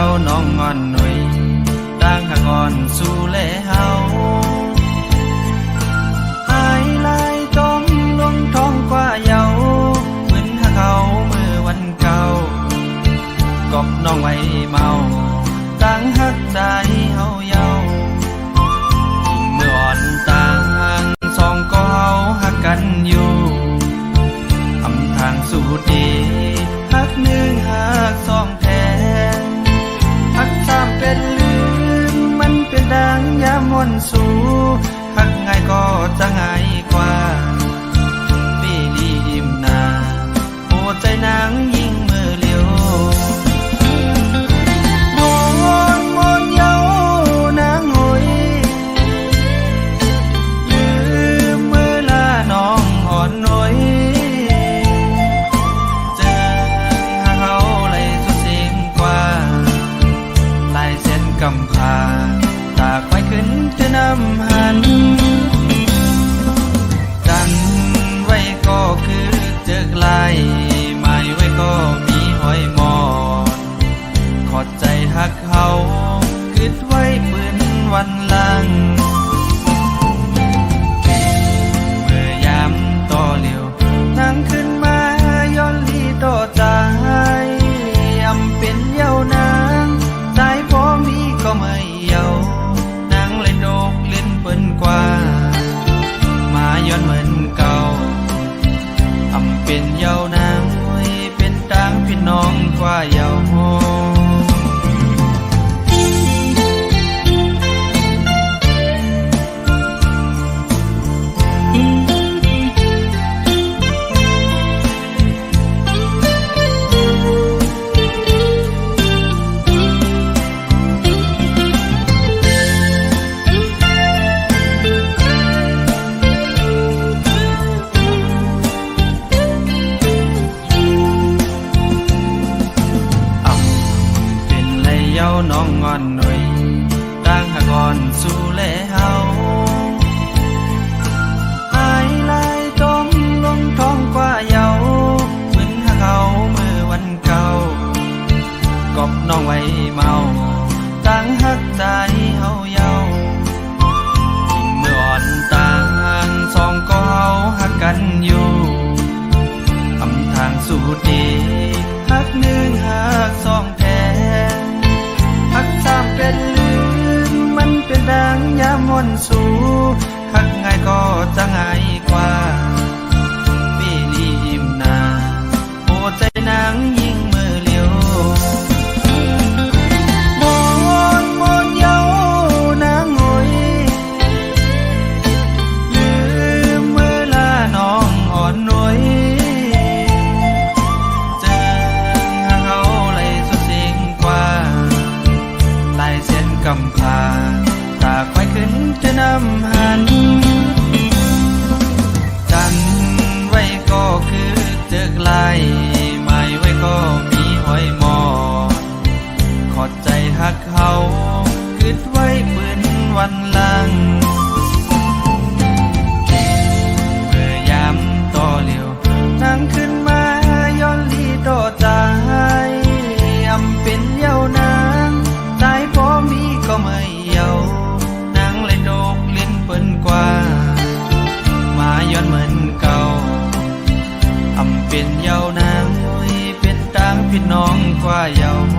าน้องงอนหน่อยต่างหากอ่อนสู่แลเฮาหายลายจมลงท้องกว่าเยาเหมือนหาเขาเมื่อวันเก่ากอบน้องไว้เมาต่างหักใจเฮาเยาเมื่ออ่อนต่างสองก็เฮาหักกันอยู่อำทางสู่ดีหักหนึ่งหักสองแท้หักสามเป็นลืมมันเป็นดังยามวนสู่หักง่ายก็จะง่ายกว่าปีลีอิ่มนาโอ้ใจนางยิ่งมือเลี้ยวมนเยานางหอยลืมเมื่อลาน้องอ่อนหน่อยเจอหาเขาเลยสุดเสียงกว่าลายเส้นกำพาตากไว้ขึ้นจะนำหันกันไว้ก็คือเจอไกลหมายไว้ก็มีหอยมอนขอดใจหักเขาคิดไว้ปืนวันหลังเมื่อยามต่อเหลียวนั่งขึ้นมาย้อนลีต่อใจอำเป็นเยาวนางใจพอมีก็ไม่เยานางเล่นโดกเล่นเปิ้นกว่ามาย้อนเหมือนเก่าอำเป็นเยาวนางเป็นต่างพี่น้องกว่าเยาโฮน้องงอนหน่อยต่างหากอ่อนสู่แลเฮาหายลายจมลงท้องกว่าเยาเหมือนหาเขาเมื่อวันเก่ากอบน้องไว้เมาต่างหักใจเฮาเยาเมื่ออ่อนต่างสองก็เฮาหักกันอยู่อำทางสู่ดีหักหนึ่งหักสองแท้หักสามเป็นลืมมันเป็นดังยามวนสู่หักง่ายก็จะง่ายกว่าปีลียิ้มนาโอ้ใจนางยิ่งมือเลี้ยวมนเยานางหอยลืมเมื่อลาน้องอ่อนหน่อยเจอหาเขาเลยสุดเสียงกว่าลายเส้นกำพาตากไว้ขึ้นจะนำหันกันไว้ก็คือเจอไกลหมายไว้ก็มีหอยมอนขอดใจหักเขาคิดไว้ปืนวันหลังเมื่อยามต่อเหลียวนั่งขึ้นมาย้อนลีต่อใจอำเป็นเยาวนางใจพอมีก็ไม่เยานางเล่นโดกเล่นเปิ้นกว่ามาย้อนเหมือนเก่าอำเป็นเยาวนางเป็นต่างพี่น้องกว่าเยาโฮ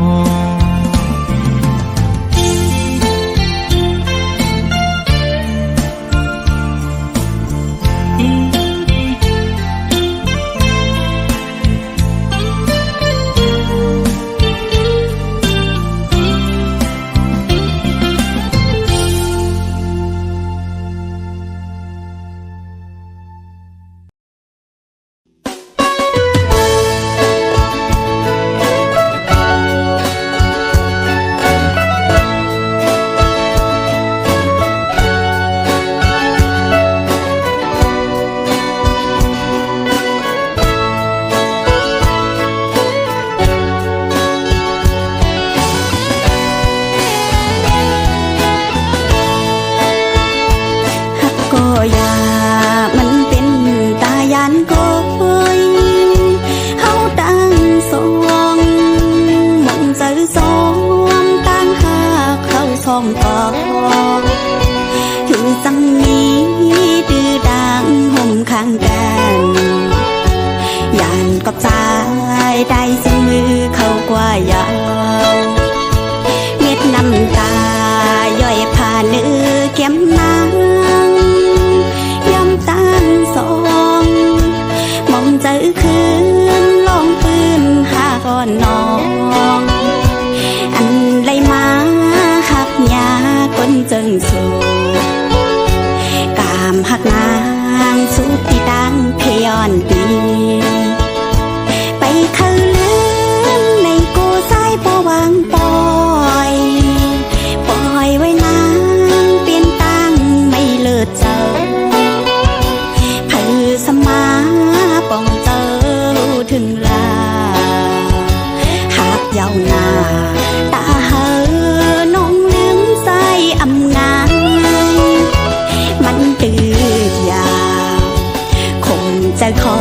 ท้องก่อคือสังนี้ดื้อดังห่มข้างกันยานกับสายได้เสียงมือเข้ากว่ายาวเม็ดน้ำตาย่อยผ่านเนื้อแก้มนางย้ำตั้งสองมองเจอคืนลองปืนหาก่อนน้องอันไรมาหักยาก้นจึงสูกามหักนางสุดที่ดังพยอนดีไปเข้าลืมในกูสายปวางปอยปล่อยไว้นางเปลี่ยนตั้งไม่เลิศเจอเพื่อสมาป้องเจอถึงลาหากยาวนาตาเหอน้องลืมใส่อำงานมันตื่นยาคงจะขอ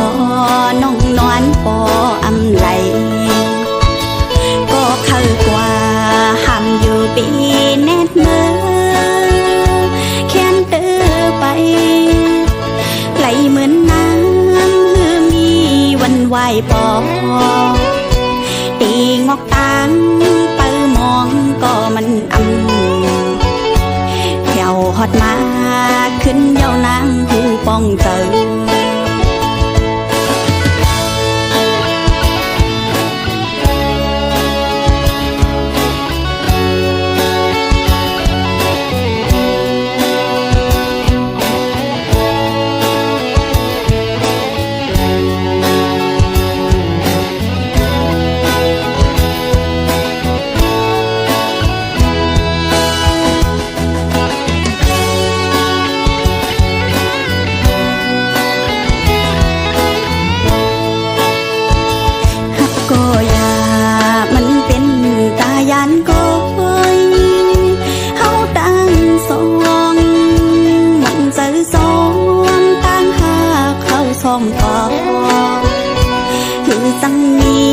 น้องนอนปออำไหลก็เข้ากว่าห้ามอยู่ปีแนดเมื่อแค้นเตือไปไหลเหมือนน้ำหือมีวันไหวปอตีงอกตังเปิมองก็มันแถวฮอดมาขึ้นเยาวนางหูป้องเจอก็อย่ามันเป็นตายานก้อยเฮาตั้งสองมันเจอสองตั้งหาเข้าสองต่อคือสังนี้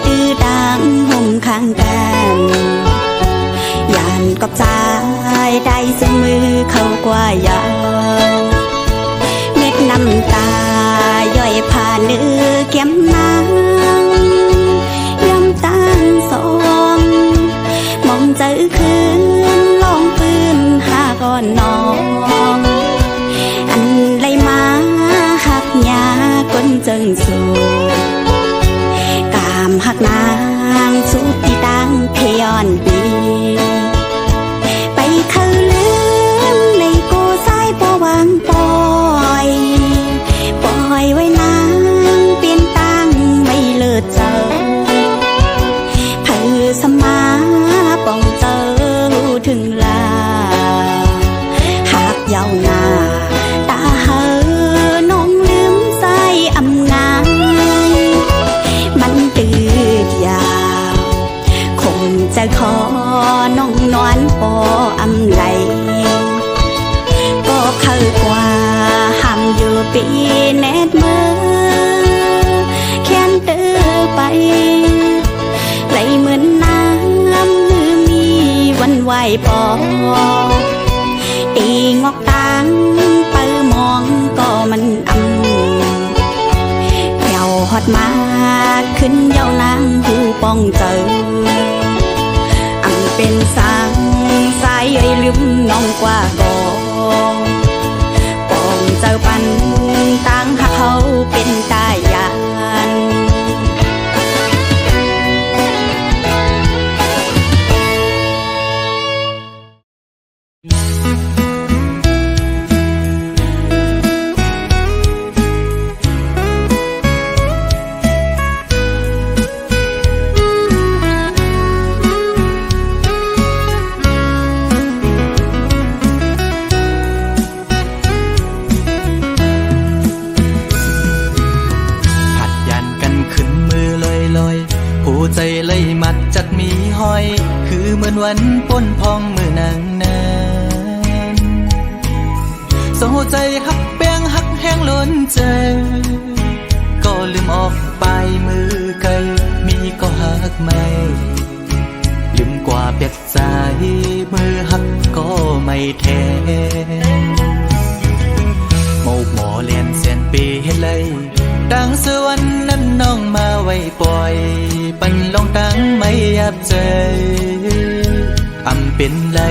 ดื้อดังห่มข้างกันยานกับสายได้เสียงมือเข้ากว่ายาวเม็ดน้ำตาย่อยผ่านเนื้อแก้มนางตั้งสองมองเจอคืนลองปืนหาก่อนน้องอันไรมาหักยาก้นจึงสูกามหักนางสุดที่ดังพยอนดีไปเข้าลืมในกูสายปวางปอยปล่อยไว้นางเปลี่ยนตั้งไม่เลิศเจอสมาป้องเจอถึงลาหากยาวนาตาเหอน้องลืมใส่อำงานมันตื่นยาวคงจะขอน้องนอนปออำไหลก็เข้ากว่าห้ามอยู่ปีแนดเมื่อแค้นเตือไปไหลเหมือนน้ำหือมีวันไหวปอตีงอกตังเปิมองก็มันแถวฮอดมาขึ้นเยาวนางหูป้องเจอเป็นสังสายใยลืมน้องกว่าก่อนป้องเจอปันตั้งหักเขาเป็นตายาน ใจเลยมัดจัดมีห้อยคือเหมือนวันป้นพองมือนางนั้นโซใจหักแป้งหักแห้งล้นใจก็ลืมออกไปมือไกลมีก็หักไม่ลืมกว่าเปียกใจมือ ไม่แท้โมกหมอเลียนเสียนปีให้เลยดังสวรรค์นั้นน้องมาไว้ปล่อยปันลองตั้งไม่ยับใจอำเป็นไร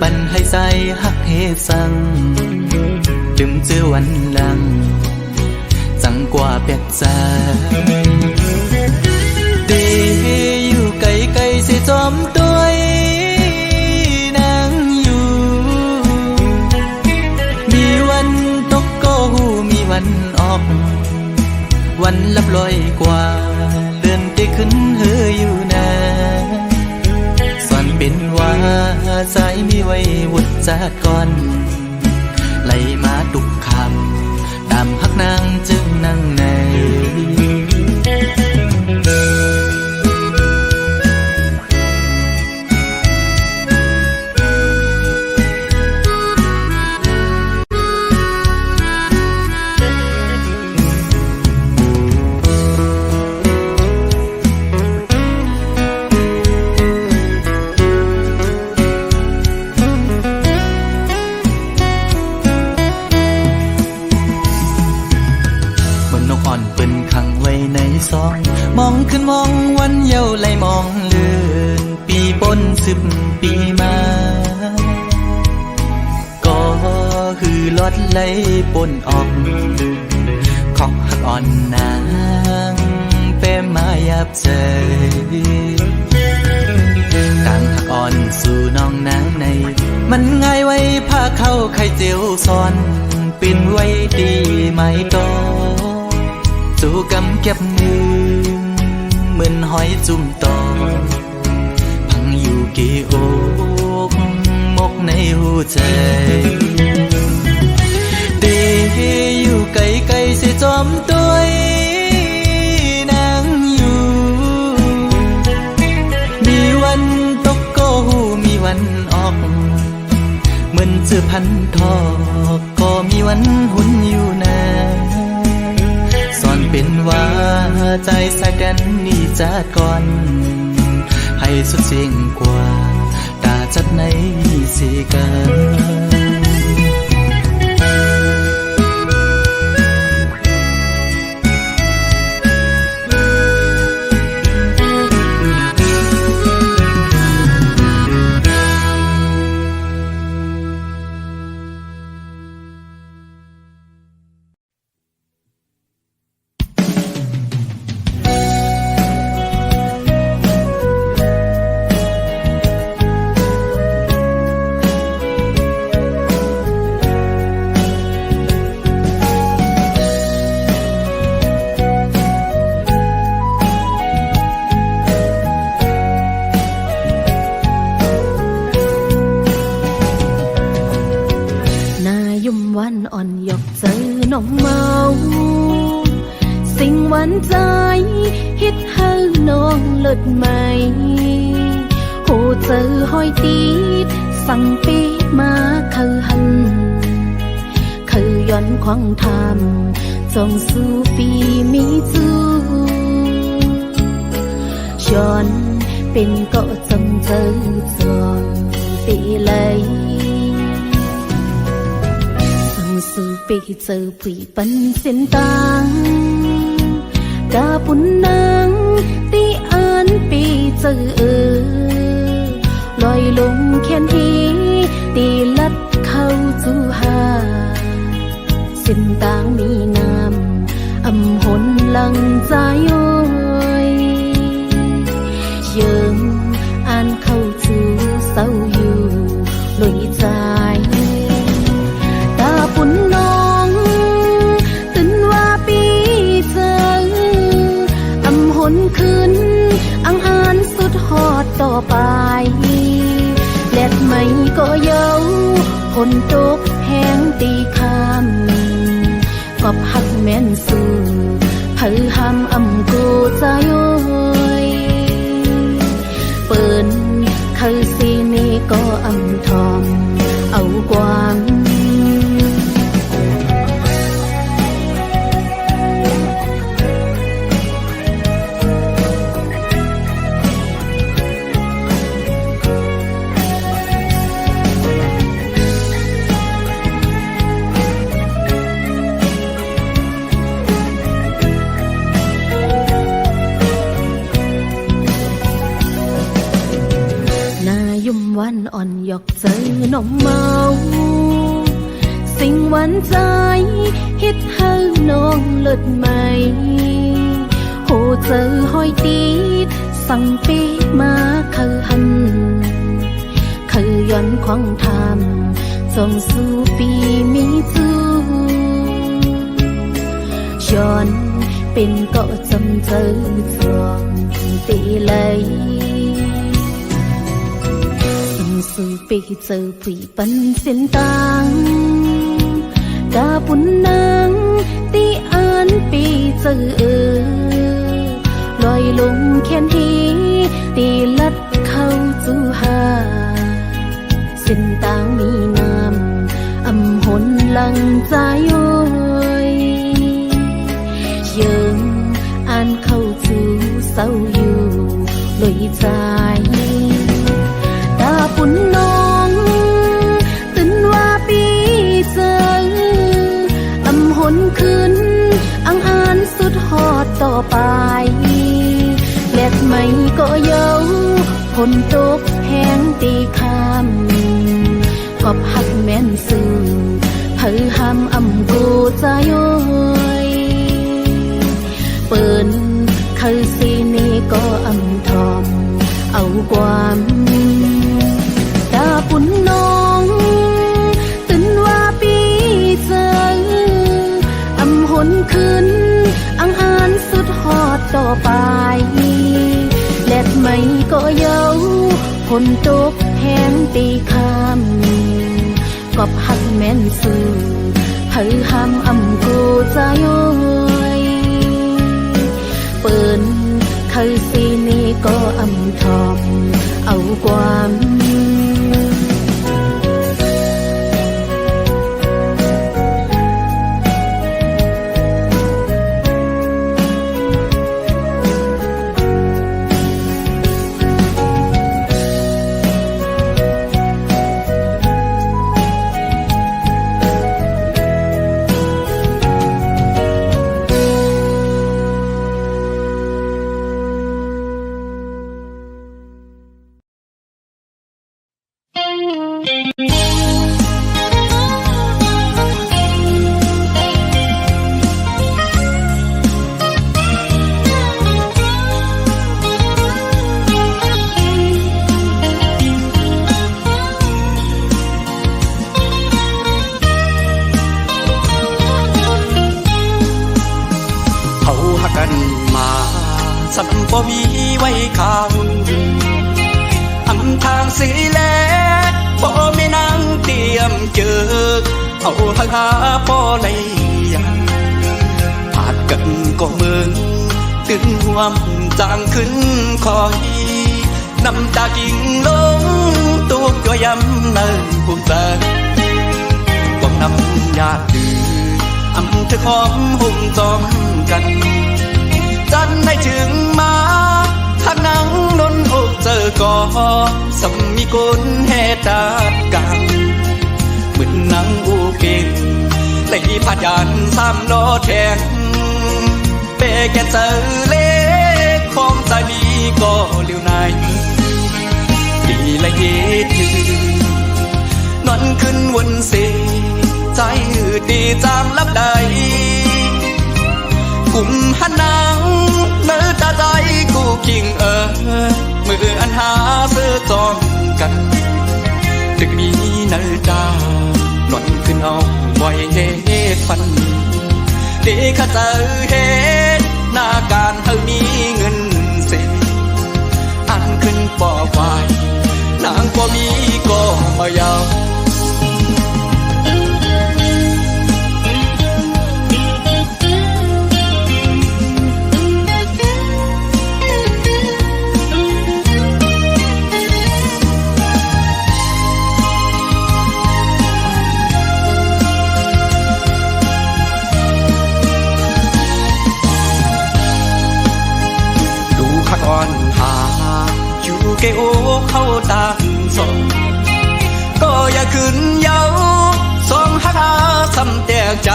ปันให้ใส่หักเฮสังลืมเจอวันหลังจังกว่าเปียกใจดีอยู่ไกลไกลสิจอมตัวนางอยู่มีวันตกก็หูมีวันออกวันลับลอยกว่าเลื่อนไปขึ้นเฮืออยู่นาสอนเป็นว่าใจมีไว้วุดจากก่อนไหลมาตุกคำตามหักนางจึงนั่งในมองขึ้นมองวันเยาว์ไหลมองเลื่อนปีปน10 ปีมาก็คือลดไหลปนออกของหักอ่อนนางเป้มายับใจกลางหักอ่อนสู่น้องนางในมันง่ายไว้ผ้าเข้าไข่เจียวซ้อนปิ่นไว้ดีไม่โตสู่กำเก็บมือเหมือนหอยจุ่มตอพังอยู่กี่อกมกในหัวใจดีอยู่ไกลไกลสิจอมตัวนางอยู่มีวันตกก็หูมีวันออกเหมือนเจอพันทอกก็มีวันหุ่นอยู่นาเป็นว่าใจสายกันนี่จัดก่อนให้สุดเสียงกว่าตาจัดในสีกัน ใจฮิตให้น้องเลิศไหมโหเจอห้อยตีดสั่งปีมาคือหันคือย้อนควางทำจงสู้ปีมีจูย้อนเป็นก็จงเจอจองปีเลยสั่งสู้ปีเจอผีปันเส้นตังกาปุ่นนางตีอ่านปีเจอลอยลงแค่นทีตีลัดเข้าจูหาเส้นต่างมีน้ำอำหนหลังใจโอยเยิงอ่านเข้าจูเศร้าอยู่ลอยใจกาปุ่นน้องตื่นว่าปีเจอคนขึ้นอังอานสุดหอดต่อไปแลดไม่ก็เย้าคนตกแห้งตีคำกอบหักแม่นสู่เผยหำอำกูใจโอยเปิ้นคือสีนี้ก็อำทอมเอากวาง วันอ่อนหยอกเจอน้องเมาสิ่งหวานใจเฮ็ดให้น้องเลิศไหมโหเจอห้อยตีดสั่งปีมาคือหันคือย้อนของทำส่งสู่ปีมีจูย้อนเป็นก็จำเจอจวงตีเลยส่งสู่ปีเจอผีปันเส้นต่างกาปุ่นนางตีอ่านปีเจอลอยลงแค้นทีตีลัดเข้าจูหาเส้นต่างมีน้ำอำหนหลังใจโอยเยิงอ่านเข้าจูเศร้าอยู่ลอยใจตาปุ่นน้องตื่นว่าปีเจออำหนขึ้นอังอ่านสุดหอดต่อไปแลดไม่ก็เย้าฝนตกแห้งตีคำขอบหักแม่นสื่อเผยห้ามอำกูใจโอยเปิ้นเขาสีนี้ก็อำทอมเอาความตาปุ่นน้องตื่นว่าปีเจออำหนขึ้นอังอ่านสุดหอดต่อไปแลดไม่ก็เย้าฝนตกแห้งตีคำกอบหักแม่นสื่อเผยห้ามอำกูใจโอยเปิ้นเขาสีนี้ก็อำทอมเอาความสัมบ่มีไว้ข้างอำทางสีแลบ่มีนางเตรียมเจอเอาหักหาบ่เลยยังอาจกันก็เมืองตื่นห่วมจางขึ้นคอยน้ำตากิ่งลงตุกตัวยำเนินผู้เจอต้องนำญาติดื้ออำเธอหอมหุ่มจอมกันจันให้ถึงมาหักนังนนอกเจอก่อสมมีคนเหตุกันเหมือนนังอูเก่งเลยพายันสามล้อแทงเปแกนเจอเล็กของใจมีก็เลี้ยวในดีละเย็ดนอนขึ้นวนเสใจดีจางลับใดกุมหันนางเนื้อตาใจกูกิ่งมืออันหาเสื้อจอมกันดึกมีเนื้อตาหล่อนขึ้นเอาไว้เหตุฟันเด็กข้าเจอเหตุหน้าการเธอมีเงินเสร็จอันขึ้นปอไว้นางก็มีก็มายาวอ่อนหาอยู่เกโอเข้าตางสองก็อย่าขึ้นเย้าสองหักหาซ้ำแตกใจ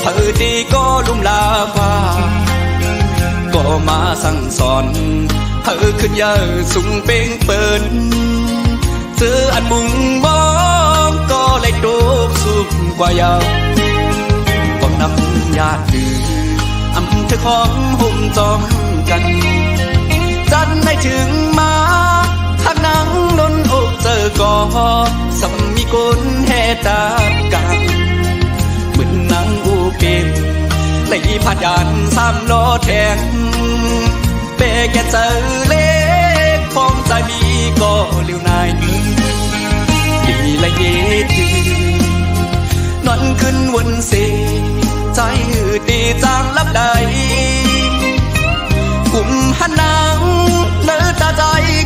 เธอดีก็ลุ่มลาฟ้าก็มาสั่งสอนเธอขึ้นเยอะสูงเป่งเปิน ซื้ออันมุงมองก็เลยโดกสุกกว่ายาวต้องนำญาติถืออำเธอของหุ่มจอมกันจันไม่ถึงมาหักนังนนอกเจอก่อสมมีคนแห่ตากันเหมือนนางอูเป็นในพัดยานสามล้อแทงเบแกเจอเล็กฟองใจมีก็เลี้ยวนายดีละเยดืนอนขึ้นวันเสใจหืดดีจางลับใดกุมหันนางเนื้อตาใจ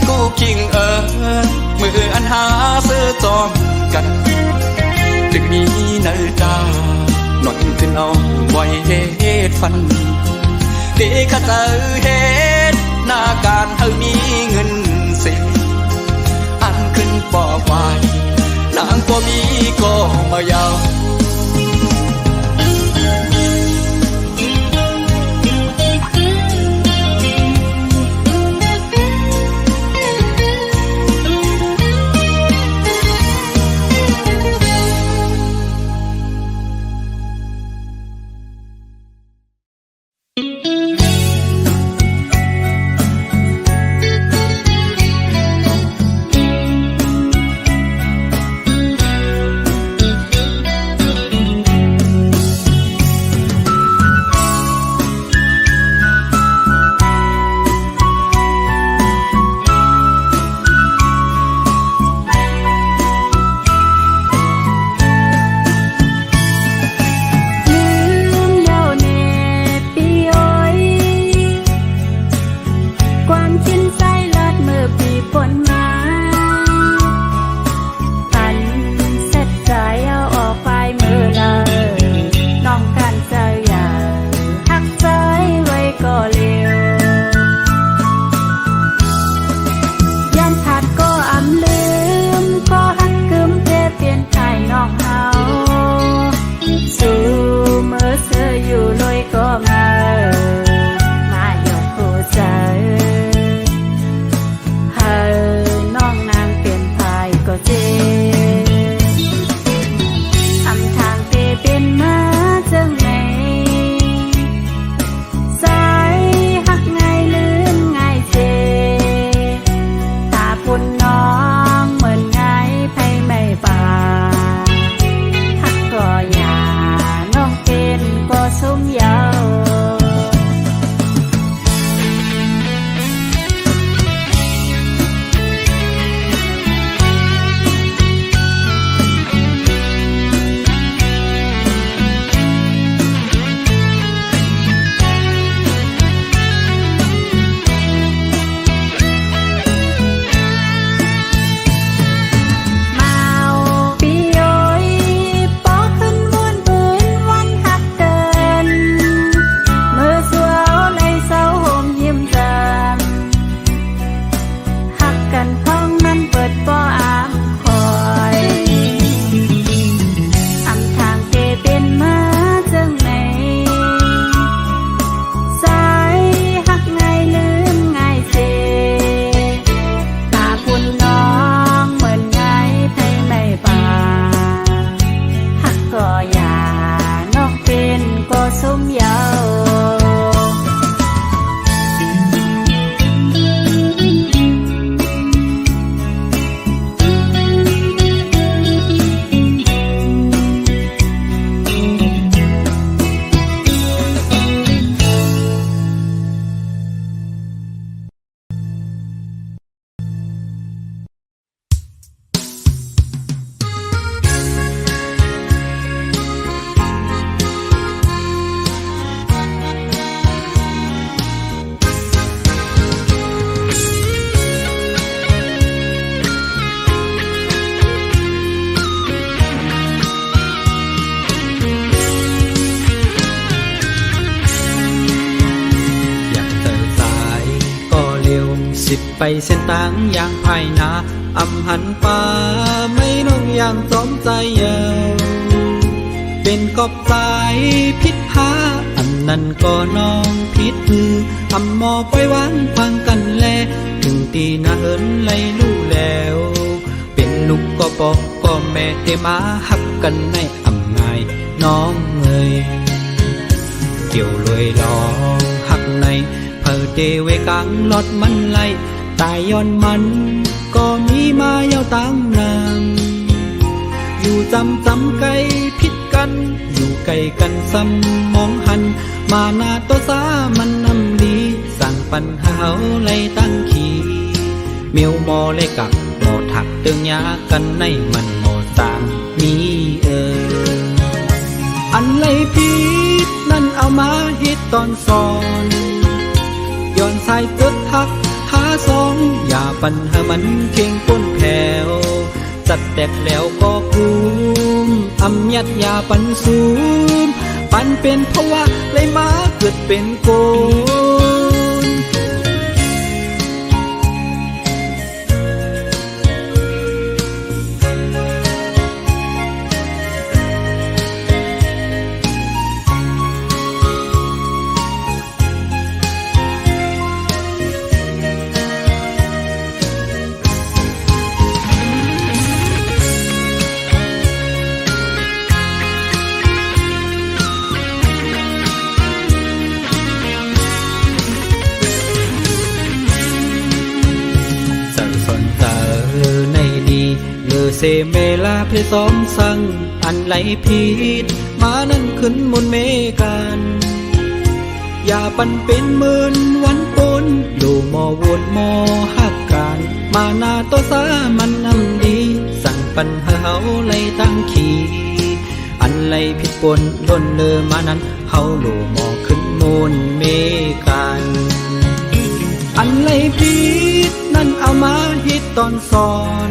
กูคิงมืออันหาเสื้อจอมกันดึกนี้เนื้อตานอนขึ้นเอาไว้เหตุฟันดีข้าเจอเหตุหน้าการเธอมีเงินเสียอันขึ้นปอกไว้นางก็มีก็มายาวไปเส้นต่างอย่างภายนาอำหันป่าไม่น้องอย่างสมใจเยาเป็นกอบสายพิษพาอันนั้นก็น้องพิษมืออำหมอไปวางฟังกันแลถึงตีนาเอินไหลลู่แล้วเป็น นุกก็บอกก็แม่เตมาหักกันในอำง่ายน้องเอ่ยเกี่ยวลอยลองหักในเพอเดเวกลางลอดมันไหลตายย้อนมันก็มีมายาวตั้งนางอยู่จำไกลพิดกันอยู่ไกลกันซ้ำมองหันมาหน้าตัวสามันนำดีสั่งปัญหาไล่ตั้งขี่เมียวมอเลยกับหมอถักเตืองยากันในมันหมอสามมีอันไรผิดนั่นเอามาฮิตตอนสอนย้อนสายเกิดทักหาสองอย่าปัญหามันเข่งก้นแผ่วจัดแตกแล้วก็ภูมิอำยัดยาปันสูมปันเป็นเพราะว่าเลยมาเกิดเป็นโกนเซเมลาเพซ้อมสั่งอันไหลผิดมานั่นขึ้นมนเมกันอย่าปันเป็นหมื่นวันปนดูมอวนมอหักกันมาหน้าตัวสามันนำดีสั่งปัญหาเฮาไล่ตั้งขี่อันไหลผิดปนล้นเลอมานั้นเฮาดูมอขึ้นมนเมกันอันไหลผิดนั่นเอามาฮิตตอนสอน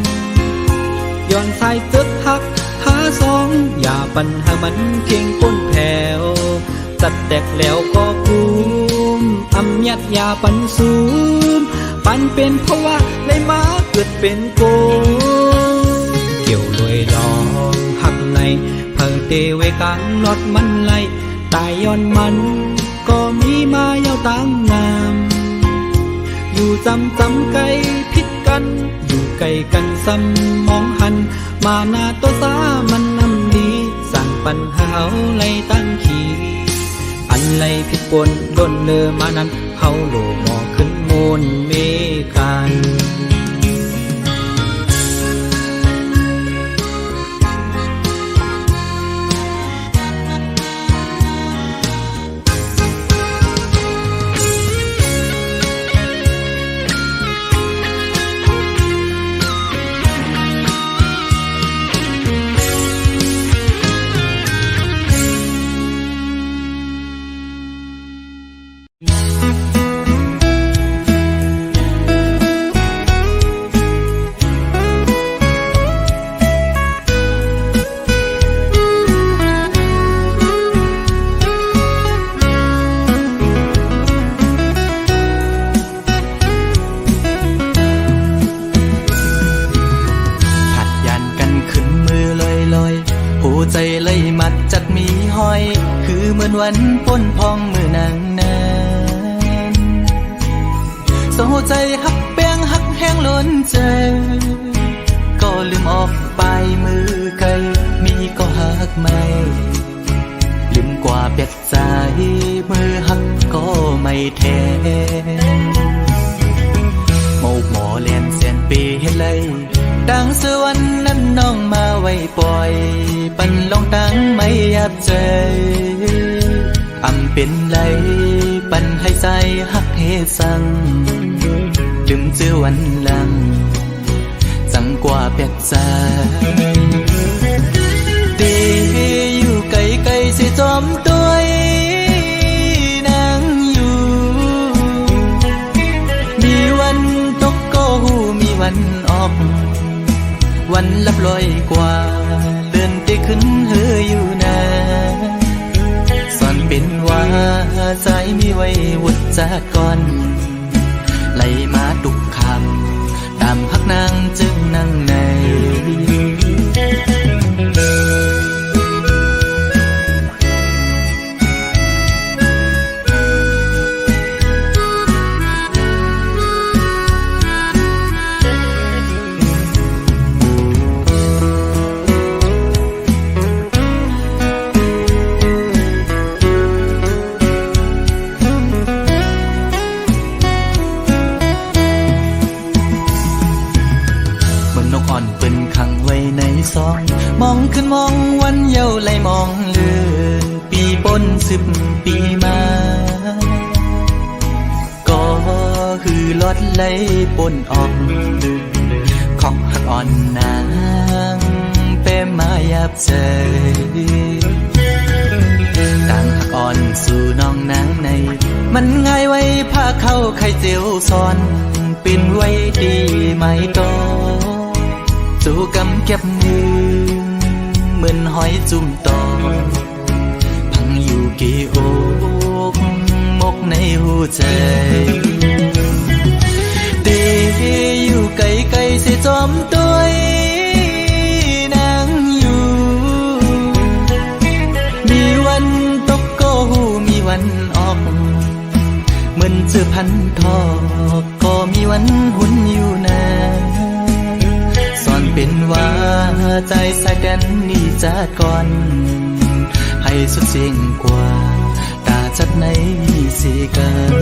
ย้อนสายเกิดหักหาสองอย่าปัญหามันเข่งก้นแผ่วจัดแตกแล้วก็ภูมิอำยัดยาปันสูมปันเป็นเพราะว่าเลยมาเกิดเป็นโกเกี่ยวลอยลองหักในเพิ่งเตเวกลางนอดมันไหลตายย้อนมันก็มีมายาวตั้งนามอยู่จำไกลพิดกันอยู่ไกลกันซ้ำมองหันมาหน้าตัวสามันนำดีสั่งปัญหาไล่ตั้งขี่อันไล่ผิดปนล้นเลอมานั้นเฮาโลมอขึ้นโมนเมกันใจเลยมัดจัดมีห้อยคือเหมือนวันป้นพองมือนางนานโซใจหักแป้งหักแห้งล้นใจก็ลืมออกไปมือไกลมีก็หักไม่ลืมกว่าเปียกใจมือหักก็ไม่แทนโมกหมอเลียนเสียนปีให้เลยดังสวรรค์นั้นน้องมาไว้ปล่อยปันลองตั้งไม่ยับใจอำเป็นไรปันให้ใจหักเฮสังลืมเจอวันหลังจังกว่าเปียกใจตีอยู่ไกลสิจอมตัวนางอยู่มีวันตกก็หูมีวันออกวันลับลอยกว่าเลื่อนไปขึ้นเฮออยู่นะสอนเป็นว่าใจมีไว้วุดจากก่อนไหลมาทุกคำตามพักนางจึงนั่งใน อ่อนเปิ้นขังไว้ในซองมองขึ้นมองวันเยาว์ไหลมองเลือนปีปน10 ปีมาก็คือลดไหลปนออกของหักอ่อนนางเป้มายับใจต่างหักอ่อนสู่น้องนางในมันง่ายไว้ผ้าเข้าไข่เจียวซ้อนปินไว้ดีไหมโตสู่กำเก็บมือเหมือนหอยจุ่มตอพังอยู่กี่อกมกในหัวใจตีอยู่ไกลๆเสียจอมตัวนางอยู่มีวันตกก็หูมีวันออกเหมือนเจอพันทอกก็มีวันหุ่นอยู่นะสอนเป็นว่าใจสายแดนนี่จะก่อนให้สุดเสียงกว่าตาจัดในสีกัน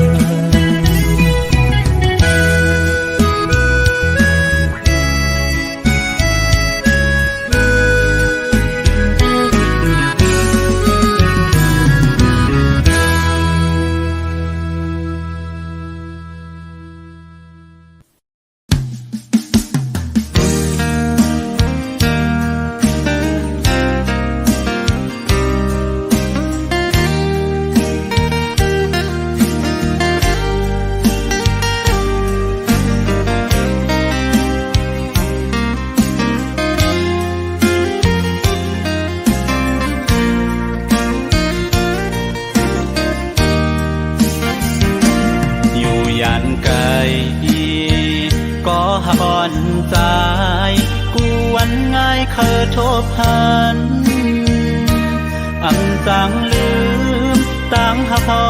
ใจกวนง่ายเคยทบหันอำจังลืมตั้งหาเขา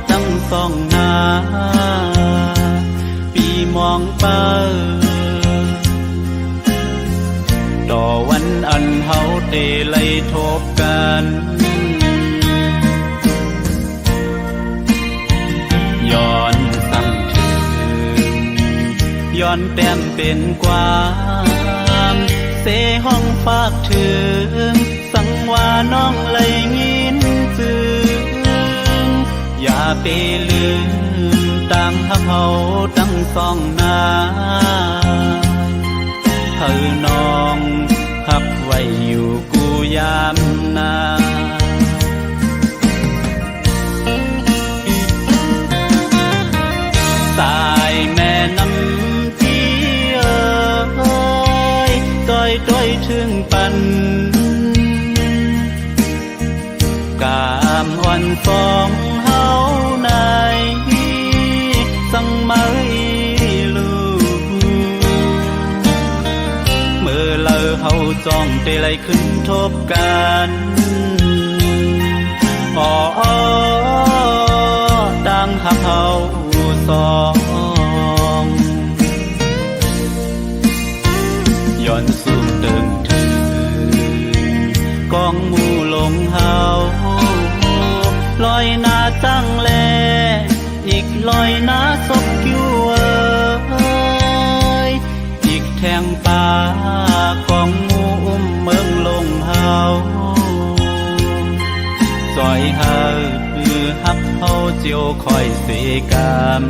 ตั้งสองหน้าปีมองเปิดต่อวันอันเฮาเดเลยทบกันย้อนสั่งถึงย้อนแต้มเป็นกวางเสห้องฝากถึงสังว่าน้องเลยงินจึงอย่าไปลืมตั้งหักเฮาตั้งสองหน้าเธอน้องหักไว้อยู่กูยามนาสายแม่น้ำที่ต้อยถึงปันกามอ่อนฟองเฮาในสังไม่ลูเมื่อเลอเฮาจ้องเตไลขึ้นทบกันอ๋อดังหักเฮาสองย้อนสู่เดิมถึงกองหมู่ลงเฮาลอยหน้าจังแลอีกลอยหน้าศพกิ้วอีกแทงปากองหมู่อุ้มเมืองลงเฮาซอยเฮาคือฮักเฮาเจียวคอยเสกาม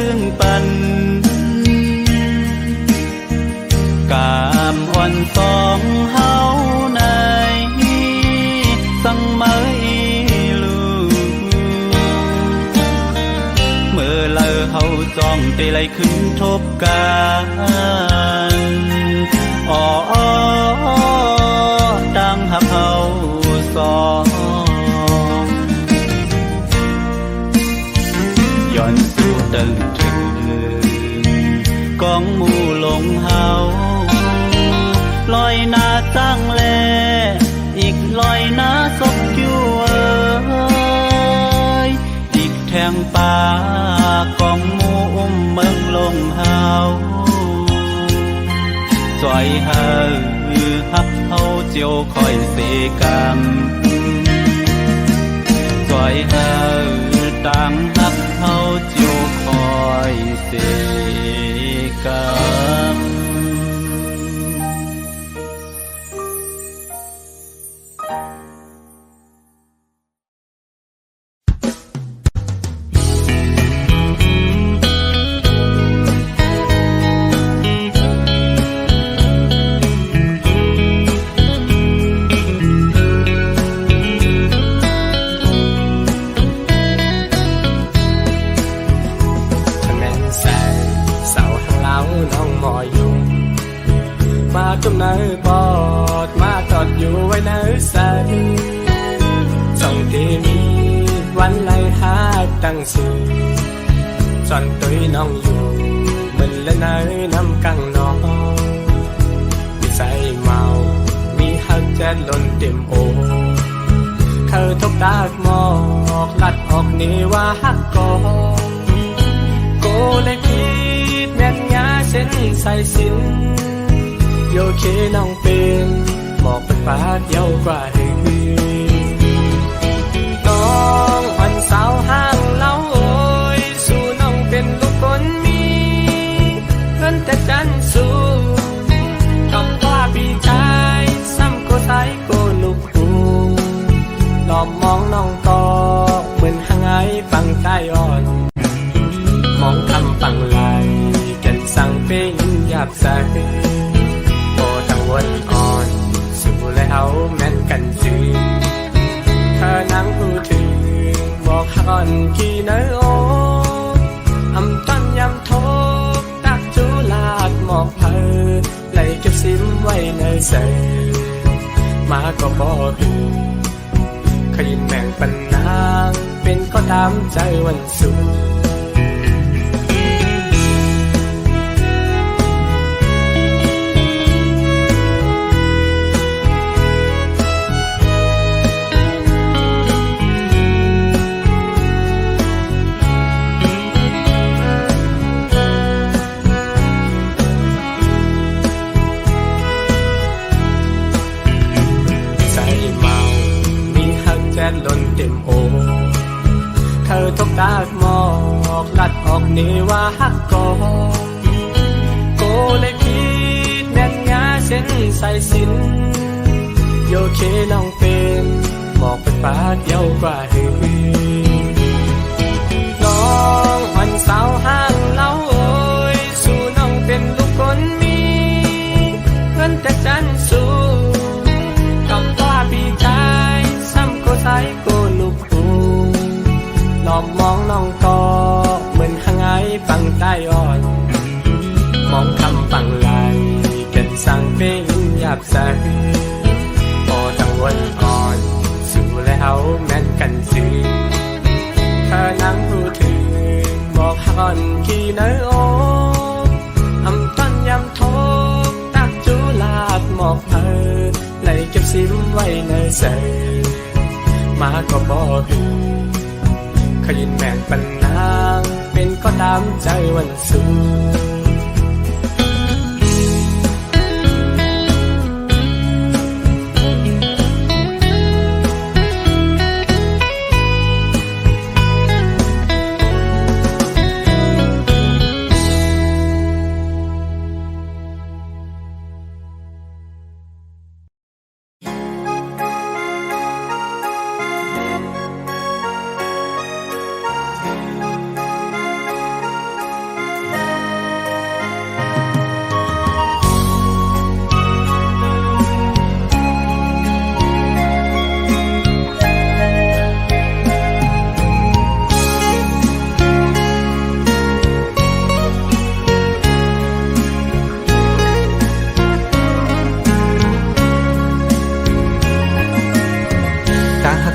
ถึงปันกามอ่อนสองเฮาในสังไม่ลูเมื่อเลอเฮาจ้องเตไลขึ้นทบกันอ๋อดังหักเฮาสอง จอยเฮาฮักเฮาเจียวคอยเสกันจอยเฮาต่างฮักเฮาเจียวคอยเสกัน จมเนื้อบอดมาตอดอยู่ไว้เนื้อใสส่งที่มีวันไล่หาตั้งสื่อจอนตุยน้องอยู่มันและเนื้อน้ำกังน้องมีใจเมามีหักแจ๊ดล้นเต็มโอเคยทบตากหมอกลัดออกนี่ว่าหักก่อโกเลยคิดแม่นยาเส้นใส่สินโยเคน้องเป็นหมอกเป็นฟ้าเดียวกว่าหือน้องวันสาวห้างเล่าโอยสู่น้องเป็นลูกคนมีเพื่อนแต่จันสู้กับว่าพี่ชายซ้ำก็ใส่ก็ลูกหูหลอมมองน้องก็เหมือนหางไอฟังใต้อ่อนมองคำฟังไหลกันสั่งเป็นหยาบใสวันอ่อนสู่แล้วแม่นกันจือเธอนั่งพูดถึงบอกฮักอ่อนกี่เนื้อโออำต้นยำทบตักจูลาดหมอกเพอไหลเก็บซิมไว้ในเสมาก็บอกขยินแบ่งปันนางเป็นก็ตามใจวันสู่ล้นเต็มโอเธอทบตากหมอกลัดออกนี่ว่าหักก่อโกเลยคิดแม่นยาเส้นใส่สินโยเคน้องเป็นหมอกเป็นฟ้าเดียวกว่าหือน้องวันสาวห้างเล่าโอยสู่น้องเป็นลูกคนมีเพื่อนแต่จันสู้กับว่าพี่ชายซ้ำก็ใส่ก็ลูกหูหลอมมองน้องก็เหมือนหางไอฟังใต้อ่อนมองคำฟังไหลกันสั่งเป็นหยาบใสพอตั้งวันอ่อนสู่แล้วแม่นกันจือเธอนั่งพูดถึงบอกฮักอ่อนกี่เนื้อโออำต้นยำทบตักจูลาดหมอกเพอไหลเก็บซิมไว้ในเสมาก็บอกขยินแม่นปันนางเป็นก็ตามใจวันสู่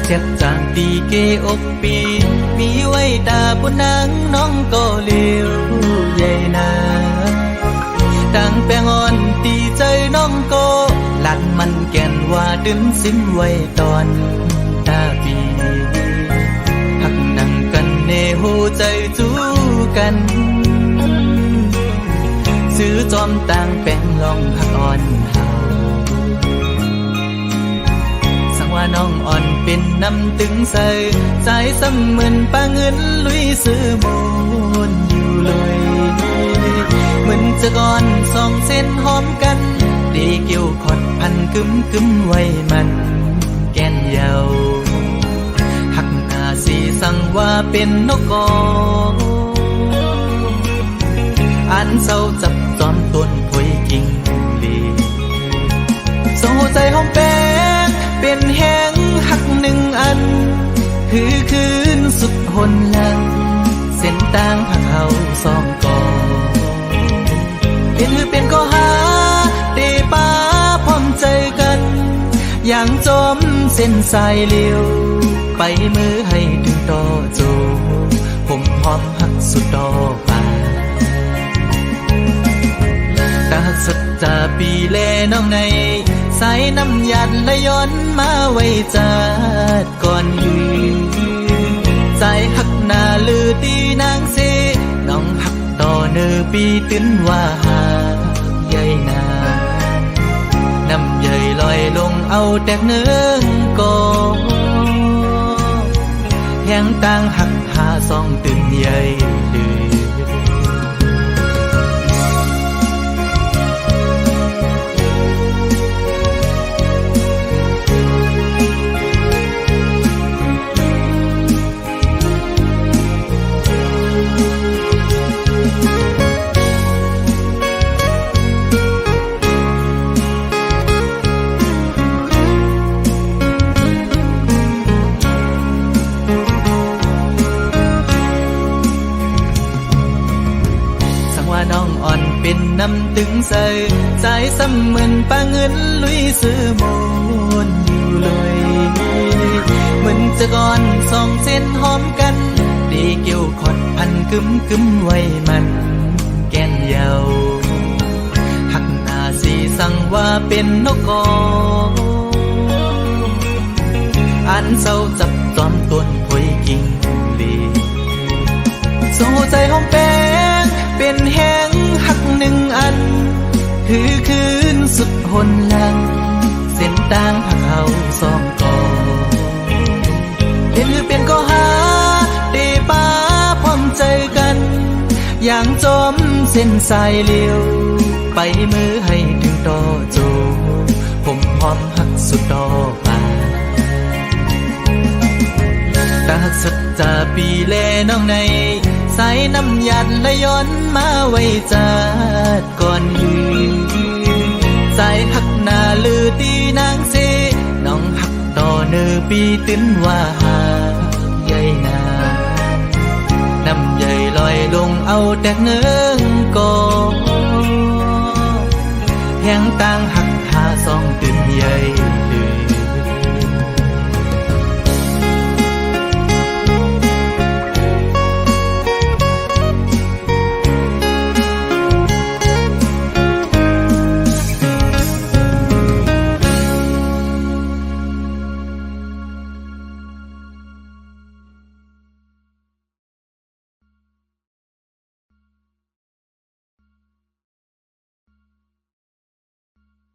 เจ็ดจางปีเกอกปีมีไว้ตาปุนางน้องก็เลี้ยวใหญ่นาดังแปงอ่อนตีใจน้องก็ลัดมันแก่นว่าดึงสิ้นไว้ตอนตาปีหักนั่งกันเนหูใจจูกันซื้อจอมต่างแปง ลองหักอ่อนเฮาสังว่าน้องอ่อนเป็นน้ำตึงใสใจซ้ำเหมือนปลาเงินลุยซื้อโมนอยู่เลยเหมือนจะก่อนสองเส้นหอมกันดีเกี่ยวขอดพันกึมไว้มันแก่นเยาหักหน้าสีสั่งว่าเป็นนกกออันเศร้าจับจอมต้นพวยกิ่งลีสองหัวใจหอมแป้งเป็นแห้งหักหนึ่งอันคือคืนสุดหนหลังเส้นต่างหักเขาสองกอเป็นก็หาเตป้าพร้อมใจกันอย่างจมเส้นสายเลี้ยวไปมือให้ถึงต่อโจผมพร้อมหักสุดดอกปาตาสัจจาปีแลน้องในสายน้ำหยัดและย้อนมาไว้จัดก่อนยืนใจหักหน้าลือตีนางเสน้องหักต่อเนอปีตื้นว่าหาใหญ่นาน้ำใหญ่ลอยลงเอาแตกเนื้อกอแห่งต่างหักหาสองตื่นใหญ่ดื้อน้องอ่อนเป็นน้ำตึงใสใจซ้ำเหมือนปลาเงินลุยซื้อโมนอยู่เลยเหมือนจะก่อนสองเส้นหอมกันดีเกี่ยวขอดพันกึมไว้มันแก่นเยาหักหน้าสีสั่งว่าเป็นนกกออันเศร้าจับจอมต้นพวยกิ่งลีสองหัวใจหอมแป้งเป็นแห้งหักหนึ่งอันคือคืนสุดหนหลังเส้นต่างหักเขาสองกอเป็นก็หาเตป้าพร้อมใจกันอย่างจมเส้นสายเลี้ยวไปมือให้ถึงต่อโจผมพร้อมหักสุดดอกปาตาสัจจาปีแลน้องในสายน้ำหยัดและย้อนมาไว้จัดก่อนยืนสายหักหน้าลือตีนางเสน้องหักต่อเนอปีตื้นว่าหาใหญ่นาน้ำใหญ่ลอยลงเอาแตกเนื้อกอแห่งต่าง